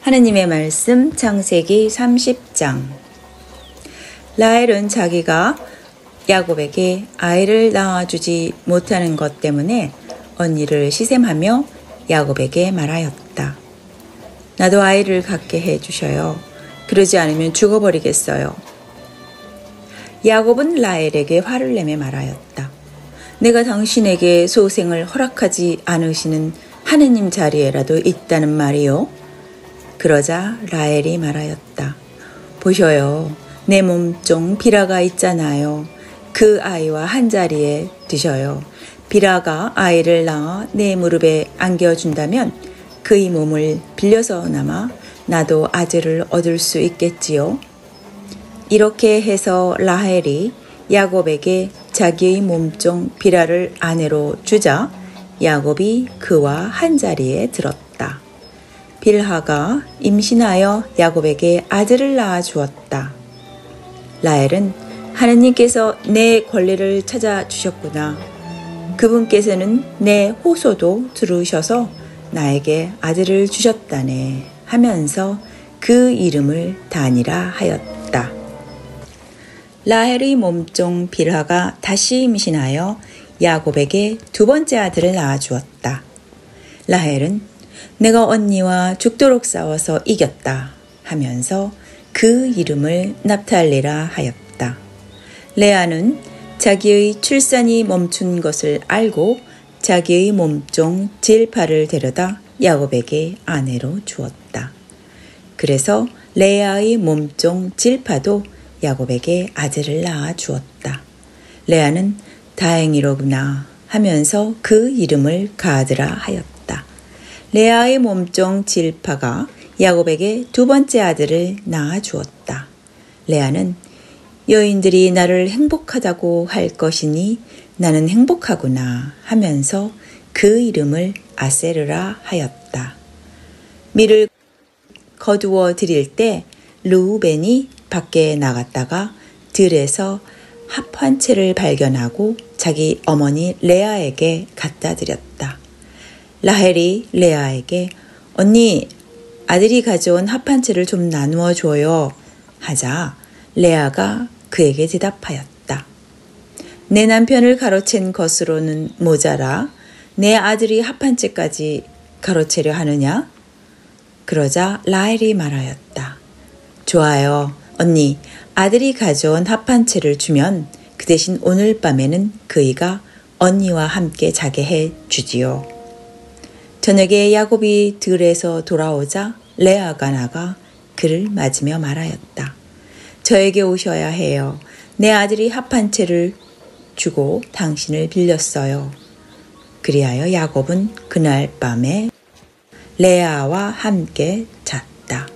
하느님의 말씀 창세기 30장. 라헬은 자기가 야곱에게 아이를 낳아주지 못하는 것 때문에 언니를 시샘하며 야곱에게 말하였다. 나도 아이를 갖게 해주셔요. 그러지 않으면 죽어버리겠어요. 야곱은 라헬에게 화를 내며 말하였다. 내가 당신에게 소생을 허락하지 않으시는 하느님 자리에라도 있다는 말이요. 그러자 라헬이 말하였다. 보셔요. 내 몸종 비라가 있잖아요. 그 아이와 한자리에 드셔요. 비라가 아이를 낳아 내 무릎에 안겨준다면 그의 몸을 빌려서나마 나도 아들을 얻을 수 있겠지요. 이렇게 해서 라헬이 야곱에게 자기의 몸종 비라를 아내로 주자 야곱이 그와 한자리에 들었다. 빌하가 임신하여 야곱에게 아들을 낳아 주었다. 라헬은 하느님께서 내 권리를 찾아주셨구나. 그분께서는 내 호소도 들으셔서 나에게 아들을 주셨다네 하면서 그 이름을 다니라 하였다. 라헬의 몸종 빌하가 다시 임신하여 야곱에게 두 번째 아들을 낳아 주었다. 라헬은 내가 언니와 죽도록 싸워서 이겼다 하면서 그 이름을 납탈리라 하였다. 레아는 자기의 출산이 멈춘 것을 알고 자기의 몸종 질파를 데려다 야곱에게 아내로 주었다. 그래서 레아의 몸종 질파도 야곱에게 아들을 낳아 주었다. 레아는 다행이로구나 하면서 그 이름을 가드라 하였다. 레아의 몸종 질파가 야곱에게 두 번째 아들을 낳아 주었다. 레아는 여인들이 나를 행복하다고 할 것이니 나는 행복하구나 하면서 그 이름을 아세르라 하였다. 밀을 거두어 드릴 때 르우벤이 밖에 나갔다가 들에서 합 한 채를 발견하고 자기 어머니 레아에게 갖다 드렸다. 라헬이 레아에게 언니 아들이 가져온 합 한 채를 좀 나누어 줘요 하자 레아가 그에게 대답하였다. 내 남편을 가로챈 것으로는 모자라 내 아들이 합 한 채까지 가로채려 하느냐? 그러자 라헬이 말하였다. 좋아요. 언니 아들이 가져온 합 한 채를 주면 그 대신 오늘 밤에는 그이가 언니와 함께 자게 해 주지요. 저녁에 야곱이 들에서 돌아오자 레아가 나가 그를 맞으며 말하였다. 저에게 오셔야 해요. 내 아들이 합 한 채를 주고 당신을 빌렸어요. 그리하여 야곱은 그날 밤에 레아와 함께 잤다.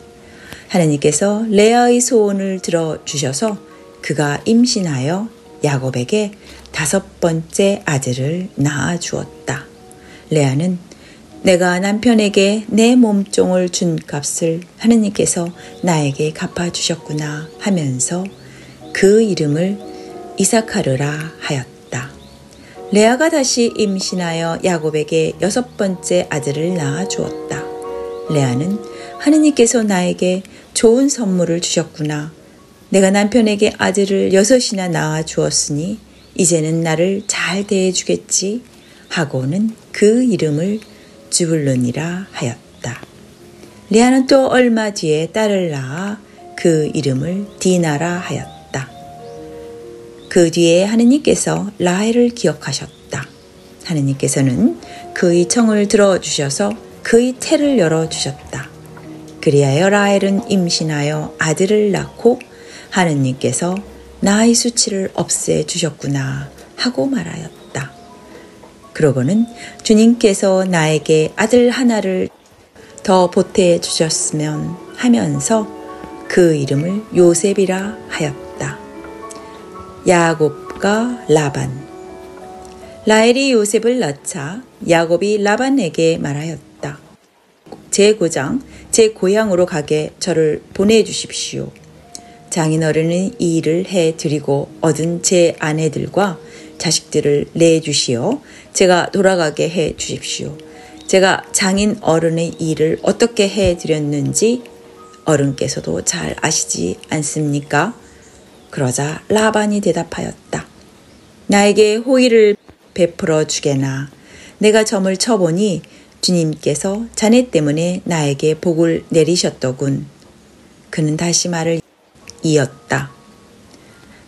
하느님께서 레아의 소원을 들어주셔서 그가 임신하여 야곱에게 5번째 아들을 낳아 주었다. 레아는 내가 남편에게 내 몸종을 준 값을 하느님께서 나에게 갚아주셨구나 하면서 그 이름을 이사카르라 하였다. 레아가 다시 임신하여 야곱에게 6번째 아들을 낳아 주었다. 레아는 하느님께서 나에게 좋은 선물을 주셨구나. 내가 남편에게 아들을 6이나 낳아 주었으니 이제는 나를 잘 대해주겠지 하고는 그 이름을 주불론이라 하였다. 레아는 또 얼마 뒤에 딸을 낳아 그 이름을 디나라 하였다. 그 뒤에 하느님께서 라헬을 기억하셨다. 하느님께서는 그의 청을 들어주셔서 그의 태를 열어주셨다. 그리하여 라헬은 임신하여 아들을 낳고 하느님께서 나의 수치를 없애주셨구나 하고 말하였다. 그러고는 주님께서 나에게 아들 하나를 더 보태주셨으면 하면서 그 이름을 요셉이라 하였다. 야곱과 라반. 라헬이 요셉을 낳자 야곱이 라반에게 말하였다. 제 고장, 제 고향으로 가게 저를 보내주십시오. 장인어른은 이 일을 해드리고 얻은 제 아내들과 자식들을 내주시어 제가 돌아가게 해 주십시오. 제가 장인 어른의 일을 어떻게 해드렸는지 어른께서도 잘 아시지 않습니까? 그러자 라반이 대답하였다. 나에게 호의를 베풀어 주게나. 내가 점을 쳐보니 주님께서 자네 때문에 나에게 복을 내리셨더군. 그는 다시 말을 이었다.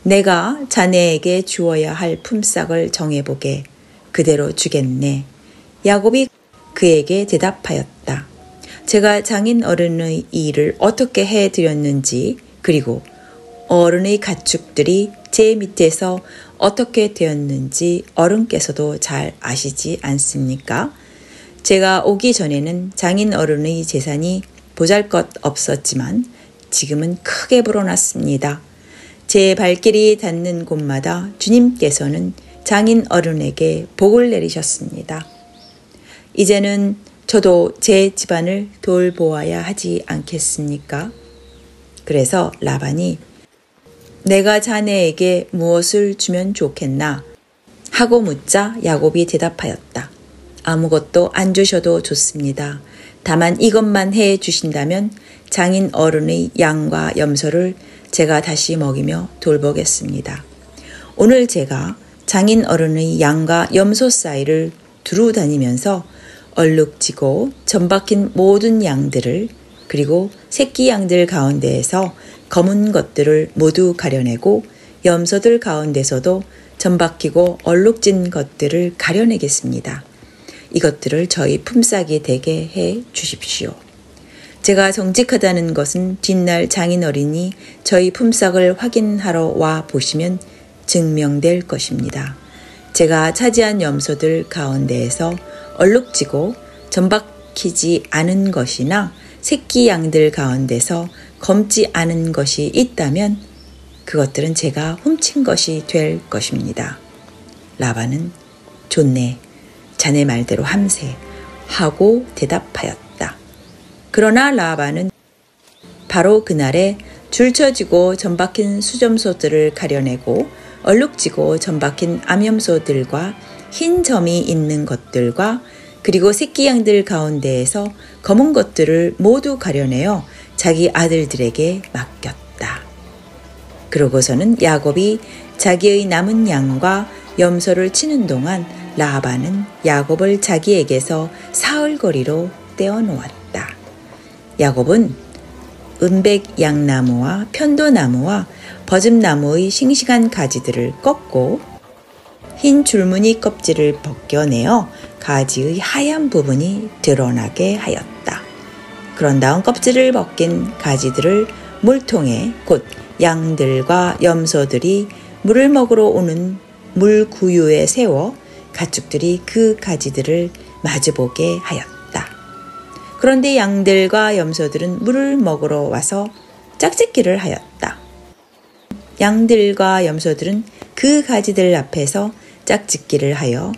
내가 자네에게 주어야 할 품삯을 정해보게. 그대로 주겠네. 야곱이 그에게 대답하였다. 제가 장인 어른의 일을 어떻게 해드렸는지 그리고 어른의 가축들이 제 밑에서 어떻게 되었는지 어른께서도 잘 아시지 않습니까? 제가 오기 전에는 장인 어른의 재산이 보잘것 없었지만 지금은 크게 불어났습니다. 제 발길이 닿는 곳마다 주님께서는 장인 어른에게 복을 내리셨습니다. 이제는 저도 제 집안을 돌보아야 하지 않겠습니까? 그래서 라반이 내가 자네에게 무엇을 주면 좋겠나? 하고 묻자 야곱이 대답하였다. 아무것도 안 주셔도 좋습니다. 다만 이것만 해 주신다면 장인 어른의 양과 염소를 제가 다시 먹이며 돌보겠습니다. 오늘 제가 장인 어른의 양과 염소 사이를 두루 다니면서 얼룩지고 점박힌 모든 양들을 그리고 새끼 양들 가운데에서 검은 것들을 모두 가려내고 염소들 가운데서도 점박히고 얼룩진 것들을 가려내겠습니다. 이것들을 저희 품삯이 되게 해 주십시오. 제가 정직하다는 것은 뒷날 장인어른이 저희 품삯을 확인하러 와 보시면 증명될 것입니다. 제가 차지한 염소들 가운데에서 얼룩지고 점박히지 않은 것이나 새끼 양들 가운데서 검지 않은 것이 있다면 그것들은 제가 훔친 것이 될 것입니다. 라반은 좋네. 자네 말대로 함세 하고 대답하였다. 그러나 라반은 바로 그날에 줄쳐지고 점박힌 수점소들을 가려내고 얼룩지고 점박힌 암염소들과 흰 점이 있는 것들과 그리고 새끼 양들 가운데에서 검은 것들을 모두 가려내어 자기 아들들에게 맡겼다. 그러고서는 야곱이 자기의 남은 양과 염소를 치는 동안 라반은 야곱을 자기에게서 사흘거리로 떼어놓았다. 야곱은 은백 양나무와 편도나무와 버즘나무의 싱싱한 가지들을 꺾고 흰 줄무늬 껍질을 벗겨내어 가지의 하얀 부분이 드러나게 하였다. 그런 다음 껍질을 벗긴 가지들을 물통에 곧 양들과 염소들이 물을 먹으러 오는 물구유에 세워 가축들이 그 가지들을 마주보게 하였다. 그런데 양들과 염소들은 물을 먹으러 와서 짝짓기를 하였다. 양들과 염소들은 그 가지들 앞에서 짝짓기를 하여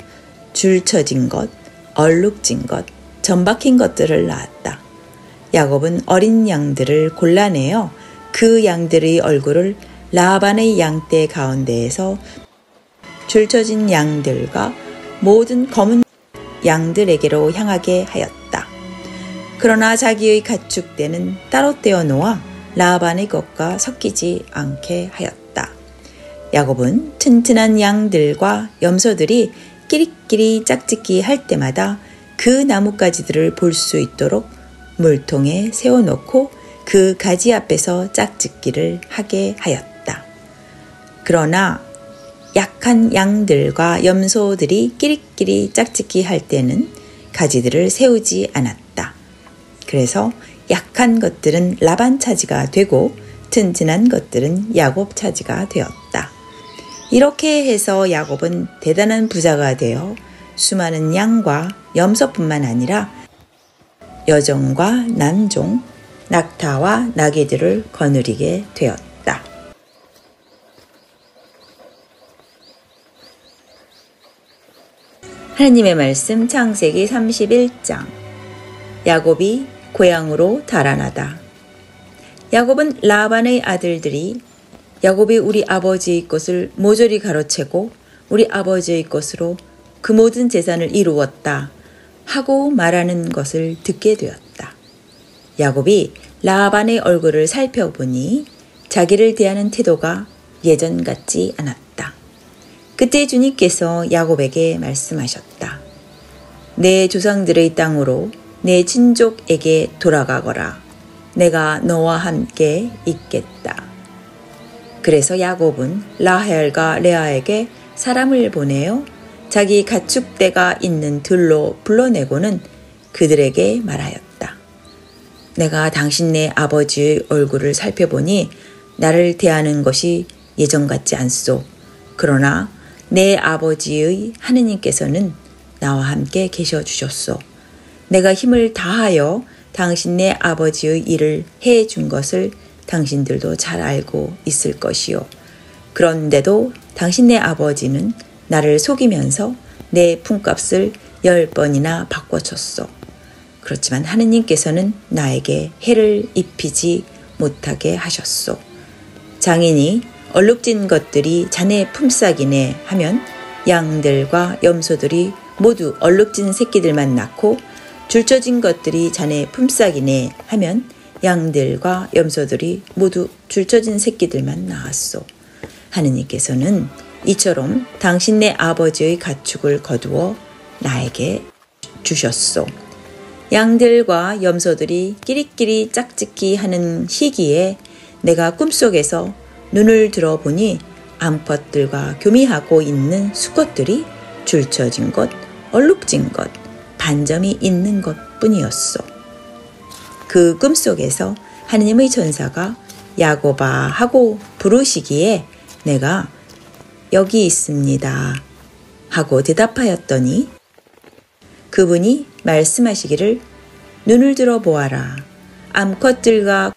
줄쳐진 것, 얼룩진 것, 점박힌 것들을 낳았다. 야곱은 어린 양들을 골라내어 그 양들의 얼굴을 라반의 양떼 가운데에서 줄쳐진 양들과 모든 검은 양들에게로 향하게 하였다. 그러나 자기의 가축대는 따로 떼어 놓아 라반의 것과 섞이지 않게 하였다. 야곱은 튼튼한 양들과 염소들이 끼리끼리 짝짓기 할 때마다 그 나뭇가지들을 볼 수 있도록 물통에 세워놓고 그 가지 앞에서 짝짓기를 하게 하였다. 그러나 약한 양들과 염소들이 끼리끼리 짝짓기 할 때는 가지들을 세우지 않았다. 그래서 약한 것들은 라반 차지가 되고 튼튼한 것들은 야곱 차지가 되었다. 이렇게 해서 야곱은 대단한 부자가 되어 수많은 양과 염소뿐만 아니라 여종과 남종, 낙타와 나귀들을 거느리게 되었다. 하나님의 말씀 창세기 31장. 야곱이 고향으로 달아나다. 야곱은 라반의 아들들이 야곱이 우리 아버지의 것을 모조리 가로채고 우리 아버지의 것으로 그 모든 재산을 이루었다 하고 말하는 것을 듣게 되었다. 야곱이 라반의 얼굴을 살펴보니 자기를 대하는 태도가 예전 같지 않았다. 그때 주님께서 야곱에게 말씀하셨다. 내 조상들의 땅으로 내 친족에게 돌아가거라. 내가 너와 함께 있겠다. 그래서 야곱은 라헬과 레아에게 사람을 보내어 자기 가축대가 있는 들로 불러내고는 그들에게 말하였다. 내가 당신네 아버지의 얼굴을 살펴보니 나를 대하는 것이 예전 같지 않소. 그러나 내 아버지의 하느님께서는 나와 함께 계셔 주셨소. 내가 힘을 다하여 당신네 아버지의 일을 해 준 것을 당신들도 잘 알고 있을 것이요. 그런데도 당신네 아버지는 나를 속이면서 내 품값을 10번이나 바꿔줬소. 그렇지만 하느님께서는 나에게 해를 입히지 못하게 하셨소. 장인이 얼룩진 것들이 자네 품삯이네 하면 양들과 염소들이 모두 얼룩진 새끼들만 낳고 줄쳐진 것들이 자네 품삯이네 하면 양들과 염소들이 모두 줄쳐진 새끼들만 낳았소. 하느님께서는 이처럼 당신네 아버지의 가축을 거두어 나에게 주셨소. 양들과 염소들이 끼리끼리 짝짓기 하는 시기에 내가 꿈속에서 눈을 들어보니 암컷들과 교미하고 있는 수컷들이 줄쳐진 것, 얼룩진 것, 반점이 있는 것뿐이었소. 그 꿈속에서 하느님의 천사가 야곱아 하고 부르시기에 내가 여기 있습니다 하고 대답하였더니 그분이 말씀하시기를 눈을 들어 보아라. 암컷들과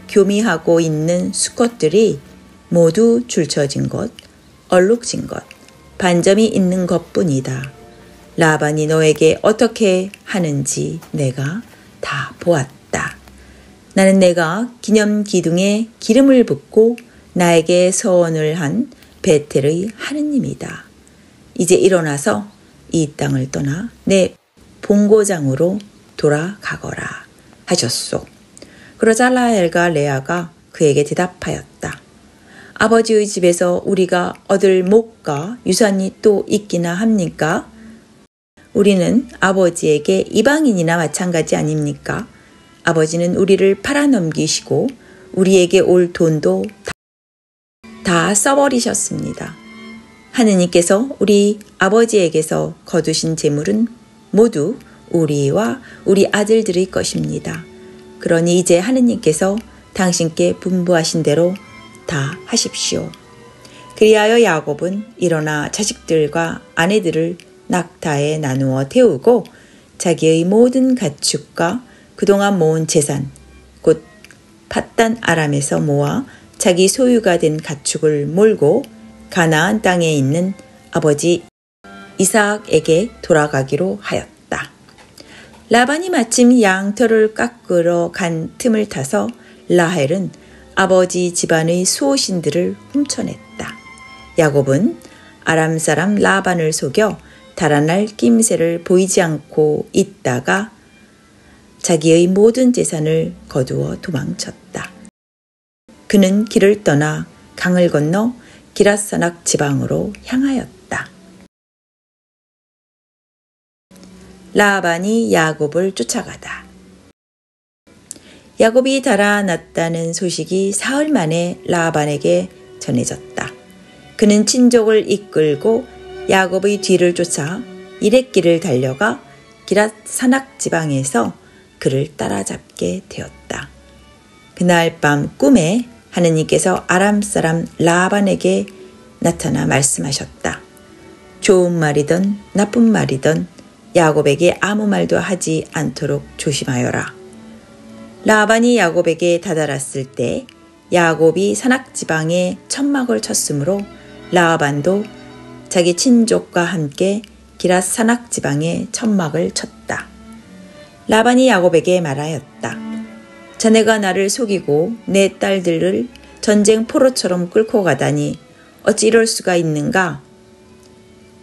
교미하고 있는 수컷들이 모두 줄쳐진 것, 얼룩진 것, 반점이 있는 것뿐이다. 라반이 너에게 어떻게 하는지 내가 다 보았다. 나는 내가 기념 기둥에 기름을 붓고 나에게 서원을 한 베텔의 하느님이다. 이제 일어나서 이 땅을 떠나 내 본고장으로 돌아가거라 하셨소. 그러자 라헬과 레아가 그에게 대답하였다. 아버지의 집에서 우리가 얻을 목과 유산이 또 있기나 합니까? 우리는 아버지에게 이방인이나 마찬가지 아닙니까? 아버지는 우리를 팔아넘기시고 우리에게 올 돈도 다 써버리셨습니다. 하느님께서 우리 아버지에게서 거두신 재물은 모두 우리와 우리 아들들의 것입니다. 그러니 이제 하느님께서 당신께 분부하신 대로 다 하십시오. 그리하여 야곱은 일어나 자식들과 아내들을 낙타에 나누어 태우고 자기의 모든 가축과 그동안 모은 재산, 곧 팟단 아람에서 모아 자기 소유가 된 가축을 몰고 가나안 땅에 있는 아버지 이삭에게 돌아가기로 하였다. 라반이 마침 양털을 깎으러 간 틈을 타서 라헬은 아버지 집안의 수호신들을 훔쳐냈다. 야곱은 아람 사람 라반을 속여 달아날 낌새를 보이지 않고 있다가 자기의 모든 재산을 거두어 도망쳤다. 그는 길을 떠나 강을 건너 기랏사낙 지방으로 향하였다. 라반이 야곱을 쫓아가다. 야곱이 달아났다는 소식이 사흘 만에 라반에게 전해졌다. 그는 친족을 이끌고 야곱의 뒤를 쫓아 이랫길을 달려가 기랏사낙 지방에서 그를 따라잡게 되었다. 그날 밤 꿈에 하느님께서 아람 사람 라반에게 나타나 말씀하셨다. 좋은 말이든 나쁜 말이든 야곱에게 아무 말도 하지 않도록 조심하여라. 라반이 야곱에게 다다랐을 때 야곱이 산악지방에 천막을 쳤으므로 라반도 자기 친족과 함께 기랏사낙지방에 천막을 쳤다. 라반이 야곱에게 말하였다. 자네가 나를 속이고 내 딸들을 전쟁 포로처럼 끌고 가다니 어찌 이럴 수가 있는가?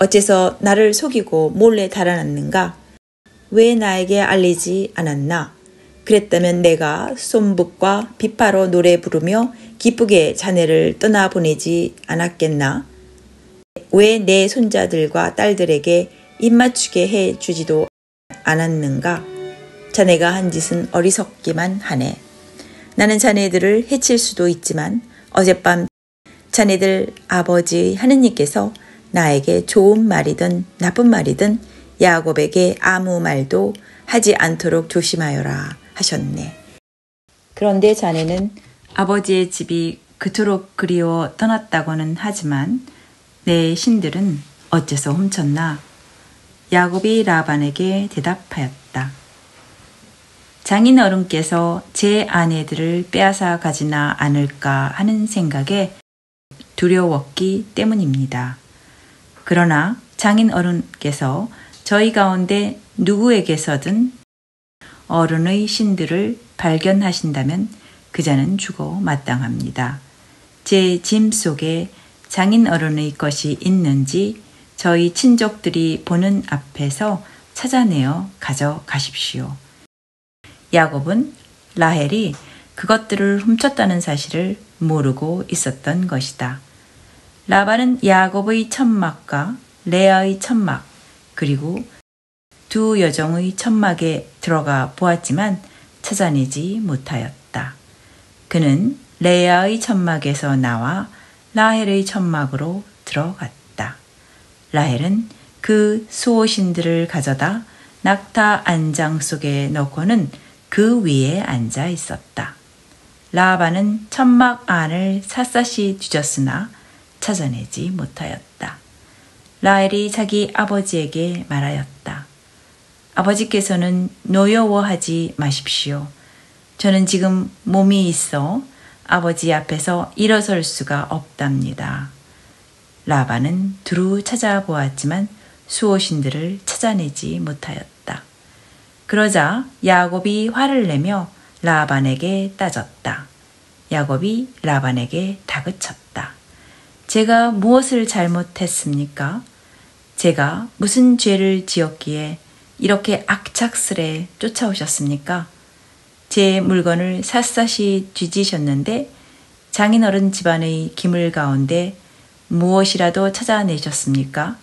어째서 나를 속이고 몰래 달아났는가? 왜 나에게 알리지 않았나? 그랬다면 내가 솜북과 비파로 노래 부르며 기쁘게 자네를 떠나보내지 않았겠나? 왜 내 손자들과 딸들에게 입맞추게 해 주지도 않았는가? 자네가 한 짓은 어리석기만 하네. 나는 자네들을 해칠 수도 있지만 어젯밤 자네들 아버지 하느님께서 나에게 좋은 말이든 나쁜 말이든 야곱에게 아무 말도 하지 않도록 조심하여라 하셨네. 그런데 자네는 아버지의 집이 그토록 그리워 떠났다고는 하지만 내 신들은 어째서 훔쳤나? 야곱이 라반에게 대답하였다. 장인 어른께서 제 아내들을 빼앗아 가지나 않을까 하는 생각에 두려웠기 때문입니다. 그러나 장인 어른께서 저희 가운데 누구에게서든 어른의 신들을 발견하신다면 그 자는 죽어 마땅합니다. 제 짐 속에 장인 어른의 것이 있는지 저희 친족들이 보는 앞에서 찾아내어 가져가십시오. 야곱은 라헬이 그것들을 훔쳤다는 사실을 모르고 있었던 것이다. 라반은 야곱의 천막과 레아의 천막 그리고 두 여종의 천막에 들어가 보았지만 찾아내지 못하였다. 그는 레아의 천막에서 나와 라헬의 천막으로 들어갔다. 라헬은 그 수호신들을 가져다 낙타 안장 속에 넣고는 그 위에 앉아 있었다. 라반은 천막 안을 샅샅이 뒤졌으나 찾아내지 못하였다. 라헬이 자기 아버지에게 말하였다. 아버지께서는 노여워하지 마십시오. 저는 지금 몸이 있어 아버지 앞에서 일어설 수가 없답니다. 라반은 두루 찾아보았지만 수호신들을 찾아내지 못하였다. 그러자 야곱이 화를 내며 라반에게 따졌다. 야곱이 라반에게 다그쳤다. 제가 무엇을 잘못했습니까? 제가 무슨 죄를 지었기에 이렇게 악착스레 쫓아오셨습니까? 제 물건을 샅샅이 뒤지셨는데 장인어른 집안의 기물 가운데 무엇이라도 찾아내셨습니까?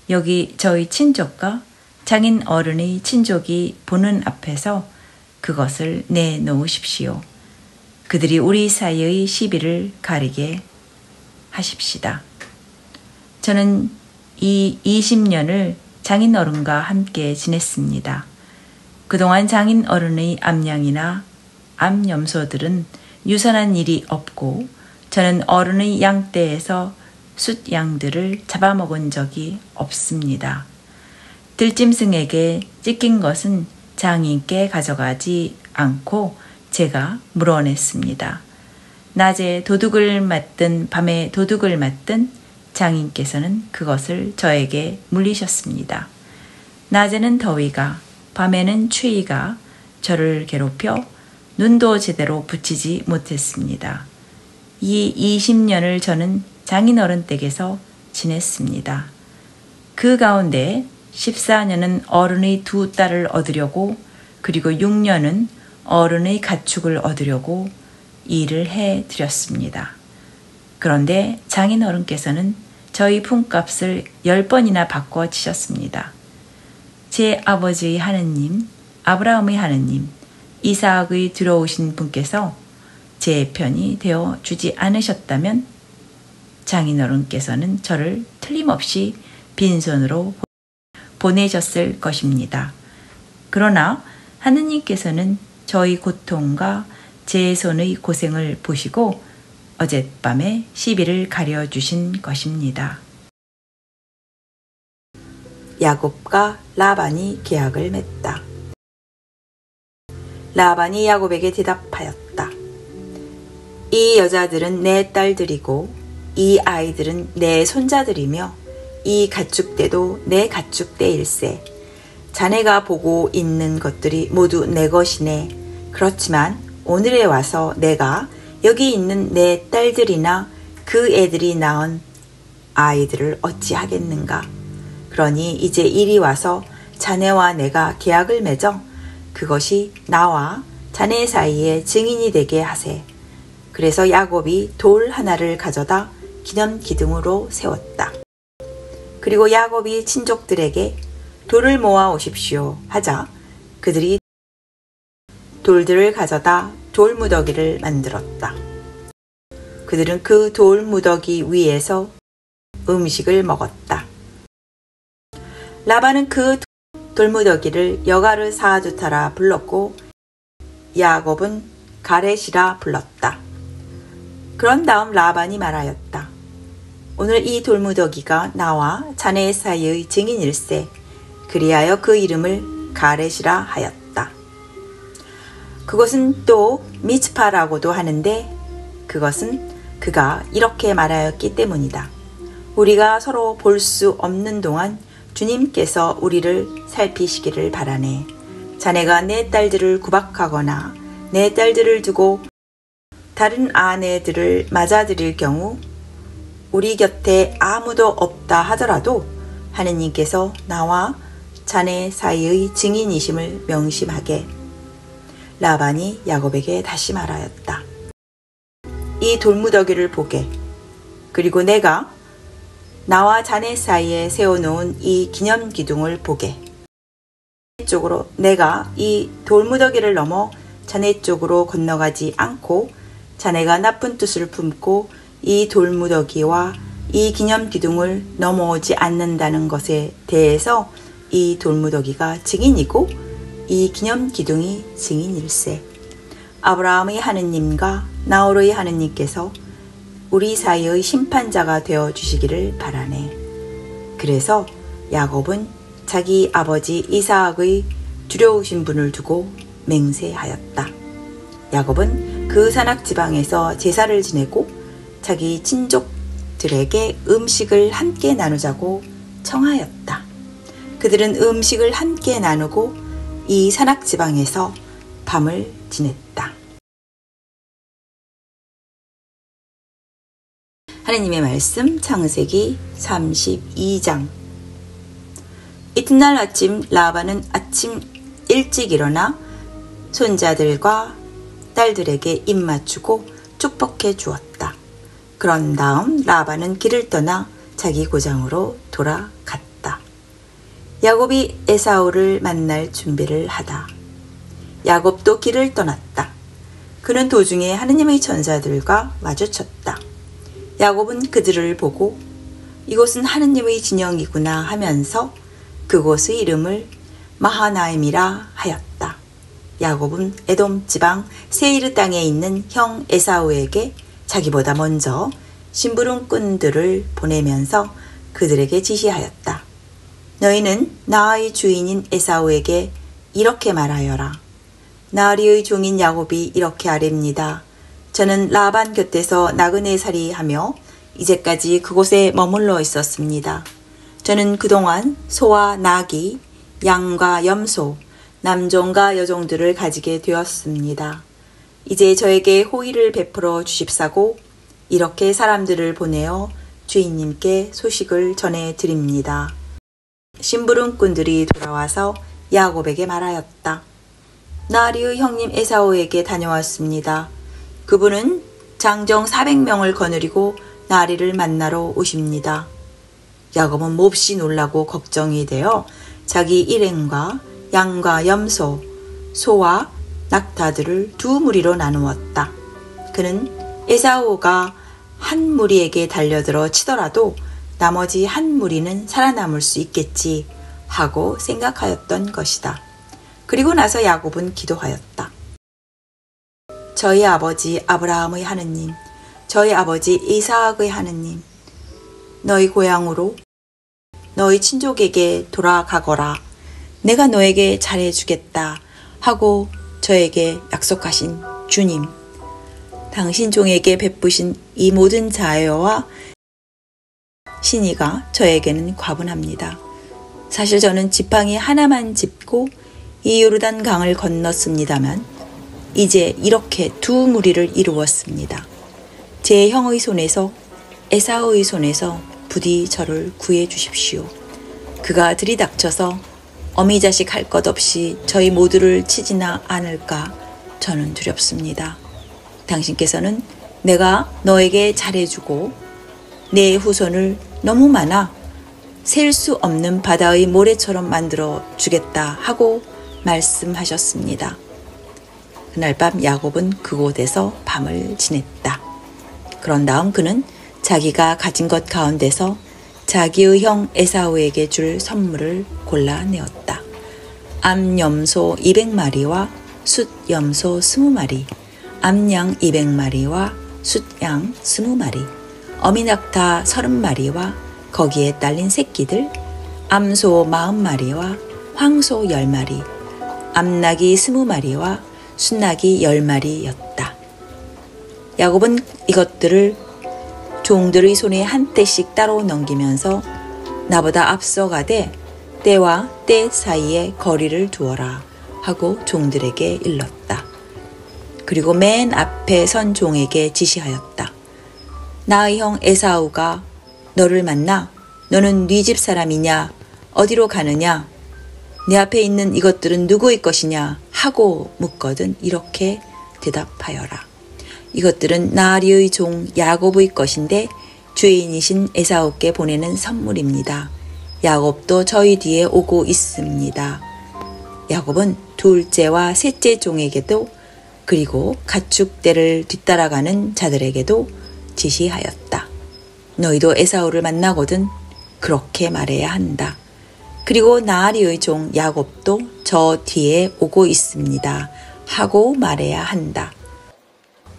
여기 저희 친족과 장인 어른의 친족이 보는 앞에서 그것을 내놓으십시오. 그들이 우리 사이의 시비를 가리게 하십시다. 저는 이 20년을 장인 어른과 함께 지냈습니다. 그동안 장인 어른의 암양이나 암염소들은 유산한 일이 없고 저는 어른의 양떼에서 숫양들을 잡아먹은 적이 없습니다. 들짐승에게 찢긴 것은 장인께 가져가지 않고 제가 물어냈습니다. 낮에 도둑을 맞든 밤에 도둑을 맞든 장인께서는 그것을 저에게 물리셨습니다. 낮에는 더위가 밤에는 추위가 저를 괴롭혀 눈도 제대로 붙이지 못했습니다. 이 20년을 저는 장인어른 댁에서 지냈습니다. 그 가운데 14년은 어른의 두 딸을 얻으려고 그리고 6년은 어른의 가축을 얻으려고 일을 해드렸습니다. 그런데 장인어른께서는 저희 품값을 10번이나 바꿔치셨습니다. 제 아버지의 하느님, 아브라함의 하느님, 이삭의 들어오신 분께서 제 편이 되어 주지 않으셨다면 장인어른께서는 저를 틀림없이 빈손으로 보내셨을 것입니다. 그러나 하느님께서는 저희 고통과 제 손의 고생을 보시고 어젯밤에 시비를 가려주신 것입니다. 야곱과 라반이 계약을 맺다. 라반이 야곱에게 대답하였다. 이 여자들은 내 딸들이고 이 아이들은 내 손자들이며 이 가축대도 내 가축대일세. 자네가 보고 있는 것들이 모두 내 것이네. 그렇지만 오늘에 와서 내가 여기 있는 내 딸들이나 그 애들이 낳은 아이들을 어찌하겠는가. 그러니 이제 이리 와서 자네와 내가 계약을 맺어 그것이 나와 자네 사이에 증인이 되게 하세. 그래서 야곱이 돌 하나를 가져다 기념 기둥으로 세웠다. 그리고 야곱이 친족들에게 돌을 모아 오십시오 하자 그들이 돌들을 가져다 돌무더기를 만들었다. 그들은 그 돌무더기 위에서 음식을 먹었다. 라반은 그 돌무더기를 여가르 사두타라 불렀고 야곱은 가렛이라 불렀다. 그런 다음 라반이 말하였다. 오늘 이 돌무더기가 나와 자네 사이의 증인일세. 그리하여 그 이름을 가렛이라 하였다. 그것은 또 미츠파라고도 하는데 그것은 그가 이렇게 말하였기 때문이다. 우리가 서로 볼 수 없는 동안 주님께서 우리를 살피시기를 바라네. 자네가 내 딸들을 구박하거나 내 딸들을 두고 다른 아내들을 맞아들일 경우 우리 곁에 아무도 없다 하더라도 하느님께서 나와 자네 사이의 증인이심을 명심하게. 라반이 야곱에게 다시 말하였다. 이 돌무더기를 보게. 그리고 내가 나와 자네 사이에 세워놓은 이 기념 기둥을 보게. 쪽으로 내가 이 돌무더기를 넘어 자네 쪽으로 건너가지 않고 자네가 나쁜 뜻을 품고 이 돌무더기와 이 기념 기둥을 넘어오지 않는다는 것에 대해서 이 돌무더기가 증인이고 이 기념 기둥이 증인일세. 아브라함의 하느님과 나홀의 하느님께서 우리 사이의 심판자가 되어 주시기를 바라네. 그래서 야곱은 자기 아버지 이삭의 두려우신 분을 두고 맹세하였다. 야곱은 그 산악 지방에서 제사를 지내고 자기 친족들에게 음식을 함께 나누자고 청하였다. 그들은 음식을 함께 나누고 이 산악 지방에서 밤을 지냈다. 하느님의 말씀 창세기 32장. 이튿날 아침 라반은 아침 일찍 일어나 손자들과 딸들에게 입 맞추고 축복해 주었다. 그런 다음 라반은 길을 떠나 자기 고장으로 돌아갔다. 야곱이 에사우를 만날 준비를 하다. 야곱도 길을 떠났다. 그는 도중에 하느님의 천사들과 마주쳤다. 야곱은 그들을 보고 이곳은 하느님의 진영이구나 하면서 그곳의 이름을 마하나임이라 하였다. 야곱은 에돔 지방 세이르 땅에 있는 형 에사우에게 자기보다 먼저 심부름꾼들을 보내면서 그들에게 지시하였다. 너희는 나의 주인인 에사우에게 이렇게 말하여라. 나리의 종인 야곱이 이렇게 아뢰입니다. 저는 라반 곁에서 나그네살이 하며 이제까지 그곳에 머물러 있었습니다. 저는 그동안 소와 나귀, 양과 염소, 남종과 여종들을 가지게 되었습니다. 이제 저에게 호의를 베풀어 주십사고 이렇게 사람들을 보내어 주인님께 소식을 전해드립니다. 심부름꾼들이 돌아와서 야곱에게 말하였다. 나리의 형님 에사우에게 다녀왔습니다. 그분은 장정 400명을 거느리고 나리를 만나러 오십니다. 야곱은 몹시 놀라고 걱정이 되어 자기 일행과 양과 염소, 소와 낙타들을 두 무리로 나누었다. 그는 에사우가 한 무리에게 달려들어 치더라도 나머지 한 무리는 살아남을 수 있겠지 하고 생각하였던 것이다. 그리고 나서 야곱은 기도하였다. 저희 아버지 아브라함의 하느님, 저희 아버지 이삭의 하느님, 너희 고향으로 너희 친족에게 돌아가거라. 내가 너에게 잘해주겠다 하고 저에게 약속하신 주님, 당신 종에게 베푸신 이 모든 자애와 신의가 저에게는 과분합니다. 사실 저는 지팡이 하나만 짚고 이 요르단 강을 건넜습니다만 이제 이렇게 두 무리를 이루었습니다. 제 형의 손에서 에사우의 손에서 부디 저를 구해 주십시오. 그가 들이닥쳐서 어미자식 할 것 없이 저희 모두를 치지나 않을까 저는 두렵습니다. 당신께서는 내가 너에게 잘해주고 내 후손을 너무 많아 셀 수 없는 바다의 모래처럼 만들어 주겠다 하고 말씀하셨습니다. 그날 밤 야곱은 그곳에서 밤을 지냈다. 그런 다음 그는 자기가 가진 것 가운데서 자기의 형 에사우에게 줄 선물을 골라내었다. 암염소 200마리와 숫염소 20마리, 암양 200마리와 숫양 20마리, 어미낙타 30마리와 거기에 딸린 새끼들, 암소 40마리와 황소 10마리, 암낙이 20마리와 숫낙이 10마리였다. 야곱은 이것들을 종들의 손에 한 떼씩 따로 넘기면서 나보다 앞서가되 때와 때 사이에 거리를 두어라 하고 종들에게 일렀다. 그리고 맨 앞에 선 종에게 지시하였다. 나의 형 에사우가 너를 만나 너는 네 집 사람이냐 어디로 가느냐 내 앞에 있는 이것들은 누구의 것이냐 하고 묻거든 이렇게 대답하여라. 이것들은 나리의 종 야곱의 것인데 주인이신 에사우께 보내는 선물입니다. 야곱도 저희 뒤에 오고 있습니다. 야곱은 둘째와 셋째 종에게도 그리고 가축대를 뒤따라가는 자들에게도 지시하였다. 너희도 에사우를 만나거든 그렇게 말해야 한다. 그리고 나아리의 종 야곱도 저 뒤에 오고 있습니다 하고 말해야 한다.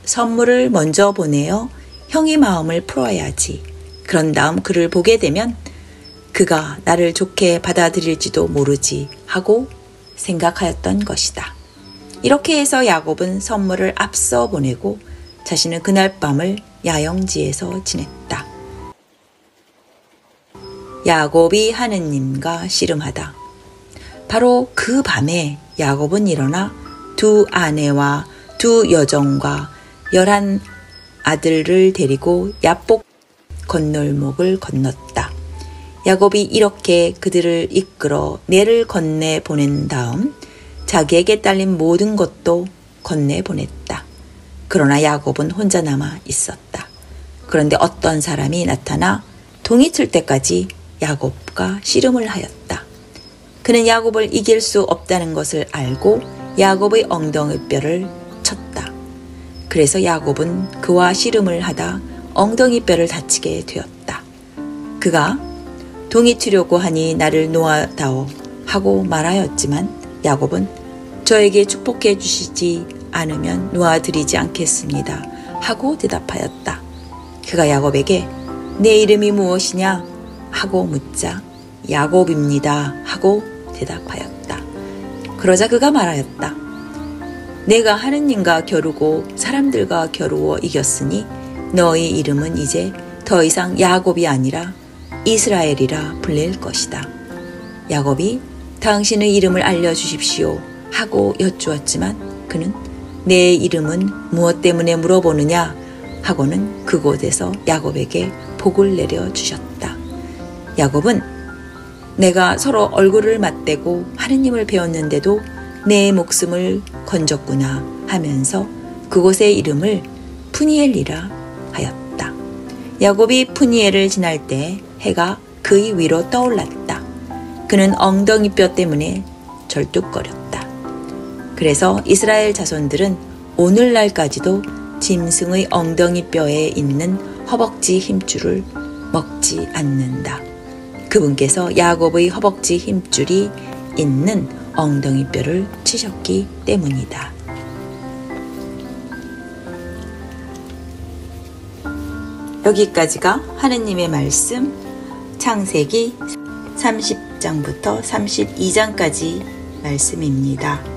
선물을 먼저 보내어 형의 마음을 풀어야지. 그런 다음 그를 보게 되면 그가 나를 좋게 받아들일지도 모르지 하고 생각하였던 것이다. 이렇게 해서 야곱은 선물을 앞서 보내고 자신은 그날 밤을 야영지에서 지냈다. 야곱이 하느님과 씨름하다. 바로 그 밤에 야곱은 일어나 두 아내와 두 여종과 11 아들을 데리고 야복 건널목을 건넜다. 야곱이 이렇게 그들을 이끌어 내를 건네 보낸 다음 자기에게 딸린 모든 것도 건네 보냈다. 그러나 야곱은 혼자 남아 있었다. 그런데 어떤 사람이 나타나 동이 틀 때까지 야곱과 씨름을 하였다. 그는 야곱을 이길 수 없다는 것을 알고 야곱의 엉덩이뼈를 쳤다. 그래서 야곱은 그와 씨름을 하다 엉덩이뼈를 다치게 되었다. 그가 동이 트려고 하니 나를 놓아다오 하고 말하였지만 야곱은 저에게 축복해 주시지 않으면 놓아드리지 않겠습니다 하고 대답하였다. 그가 야곱에게 내 이름이 무엇이냐 하고 묻자 야곱입니다 하고 대답하였다. 그러자 그가 말하였다. 내가 하느님과 겨루고 사람들과 겨루어 이겼으니 너의 이름은 이제 더 이상 야곱이 아니라 이스라엘이라 불릴 것이다. 야곱이 당신의 이름을 알려주십시오 하고 여쭈었지만 그는 내 이름은 무엇 때문에 물어보느냐 하고는 그곳에서 야곱에게 복을 내려주셨다. 야곱은 내가 서로 얼굴을 맞대고 하느님을 배웠는데도 내 목숨을 건졌구나 하면서 그곳의 이름을 푸니엘이라 하였다. 야곱이 푸니엘을 지날 때 해가 그의 위로 떠올랐다. 그는 엉덩이뼈 때문에 절뚝거렸다. 그래서 이스라엘 자손들은 오늘날까지도 짐승의 엉덩이뼈에 있는 허벅지 힘줄을 먹지 않는다. 그분께서 야곱의 허벅지 힘줄이 있는 엉덩이뼈를 치셨기 때문이다. 여기까지가 하느님의 말씀 창세기 30장부터 32장까지 말씀입니다.